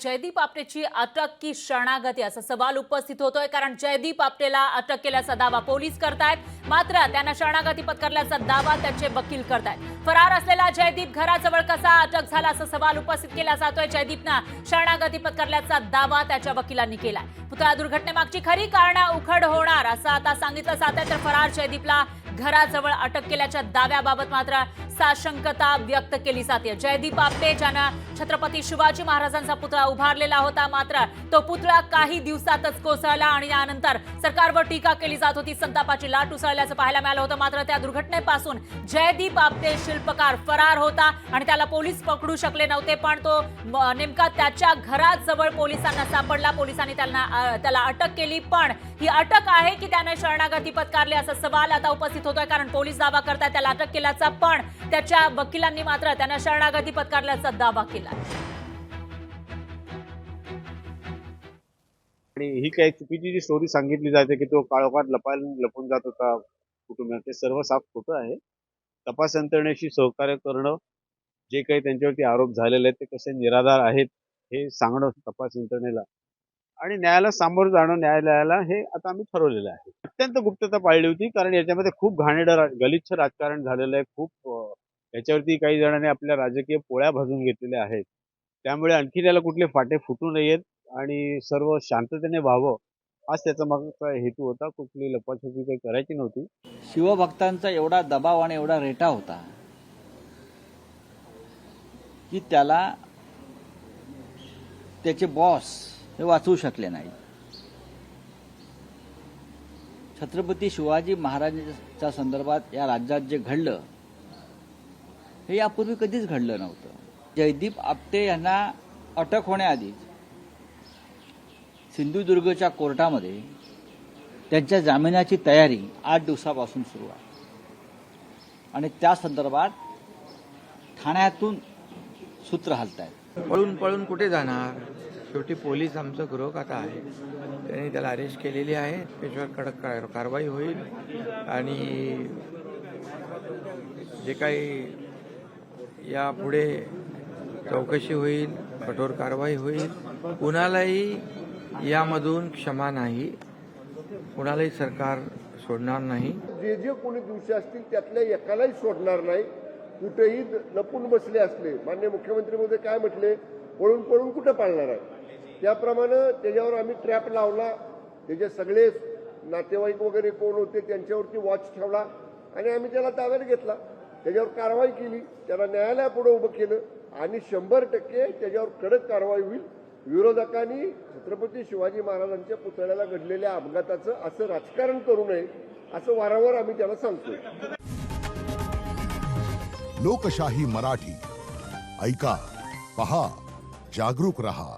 जयदीप आपटेची अटक की शरणागती असा सवाल उपस्थित होतोय, कारण जयदीप आपटेला अटक केल्याचा दावा पोलीस करतायत, मात्र त्यांना शरणागती पत्करल्याचा दावा त्याचे वकील करतायत। फरार असलेला जयदीप घराजवळ कसा अटक झाला असा सवाल उपस्थित केला जातोय। जयदीपनं शरणागती पत्करल्याचा दावा त्याच्या वकिलांनी केलाय। पुतळा दुर्घटनेमागची खरी कारणं उघड होणार असं आता सांगितलं जातंय, तर फरार जयदीपला घराजवळ अटक केल्याच्या दाव्याबाबत मात्र साशंकता व्यक्त केली जाते। जयदीप आपटे ज्यानं छत्रपती शिवाजी महाराजांचा पुतळा उभारलेला होता, मात्र तो पुतळा काही दिवसातच कोसळला आणि यानंतर सरकारवर टीका केली जात होती। संतापाची लाट उसळल्याचं पाहायला मिळालं होतं, मात्र त्या दुर्घटनेपासून जयदीप आपटे शिल्पकार फरार होता आणि त्याला पोलीस पकडू शकले नव्हते, पण तो नेमका त्याच्या घराजवळ पोलिसांना सापडला। पोलिसांनी त्याला अटक केली, पण ही अटक आहे की त्याने शरणागती पत्करली असा सवाल आता उपस्थित होतोय, कारण पोलीस दावा करतात त्याला अटक केल्याचा, पण त्याच्या वकिलांनी मात्र त्यांना शरणागती पत्करल्याचा दावा केला। आणि ही काही चुकीची जी स्टोरी सांगितली जाते की तो काळोखात लपून जात होता कुटुंबात, ते सर्व साफ खोटं आहे। तपास यंत्रणेशी सहकार्य करणं, जे काही त्यांच्यावरती आरोप झालेले आहेत ते कसे निराधार आहेत हे सांगणं तपास यंत्रणेला आणि न्यायालयाला सामोरं जाणं न्यायालयाला, हे आता आम्ही ठरवलेलं आहे। अत्यंत गुप्तता पाळली होती, कारण याच्यामध्ये खूप घाणेरडं गलिच्छ राजकारण झालेलं आहे। खूप याच्यावरती काही जणांनी आपल्या राजकीय पोळ्या भाजून घेतलेल्या आहेत, त्यामुळे आणखी त्याला कुठले फाटे फुटू नयेत आणि सर्व शांततेने व्हावं हाच त्याचा मागचा हेतू होता। कुठली लपाछपी काही करायची नव्हती। शिवभक्तांचा एवढा दबाव आणि एवढा रेटा होता की त्याला त्याचे बॉस हे वाचवू शकले नाही। छत्रपती शिवाजी महाराजांच्या संदर्भात या राज्यात जे घडलं हे यापूर्वी कधीच घडलं नव्हतं। जयदीप आपटे यांना अटक होण्याआधी सिंधुदुर्गच्या कोर्टामध्ये त्यांच्या जामिनाची तयारी 8 दिवसापासून सुरू आहे आणि त्या संदर्भात ठाण्यातून सूत्र हलतायत। पळून पळून कुठे जाणार? शेवटी पोलीस आमचं गृहखातं आहे, त्यांनी त्याला अरेस्ट केलेली आहे। त्याच्यावर कडक कारवाई होईल आणि जे काही यापुढे चौकशी होईल, कठोर कारवाई होईल। कुणालाही यामधून क्षमा नाही, कुणालाही सरकार सोडणार नाही। जे जे कोणी दोषी असतील त्यातल्या एकालाही सोडणार नाही। कुठेही लपून बसले असले, माननीय मुख्यमंत्री महोदय काय म्हटले, पळून पळून कुठे पाळणार आहे, त्याप्रमाणे त्याच्यावर आम्ही ट्रॅप लावला। त्याचे सगळे नातेवाईक वगैरे कोण होते त्यांच्यावरती वॉच ठेवला आणि आम्ही त्याला ताब्यात घेतला, त्याच्यावर कारवाई केली, त्याला न्यायालयापुढे उभं केलं आणि 100% त्याच्यावर कडक कारवाई होईल। विरोधकांनी छत्रपती शिवाजी महाराजांच्या पुतळ्याला घडलेल्या अपघाताचं असं राजकारण करू नये असं वारंवार आम्ही त्याला सांगतो। लोकशाही मराठी ऐका, पहा, जागरूक रहा।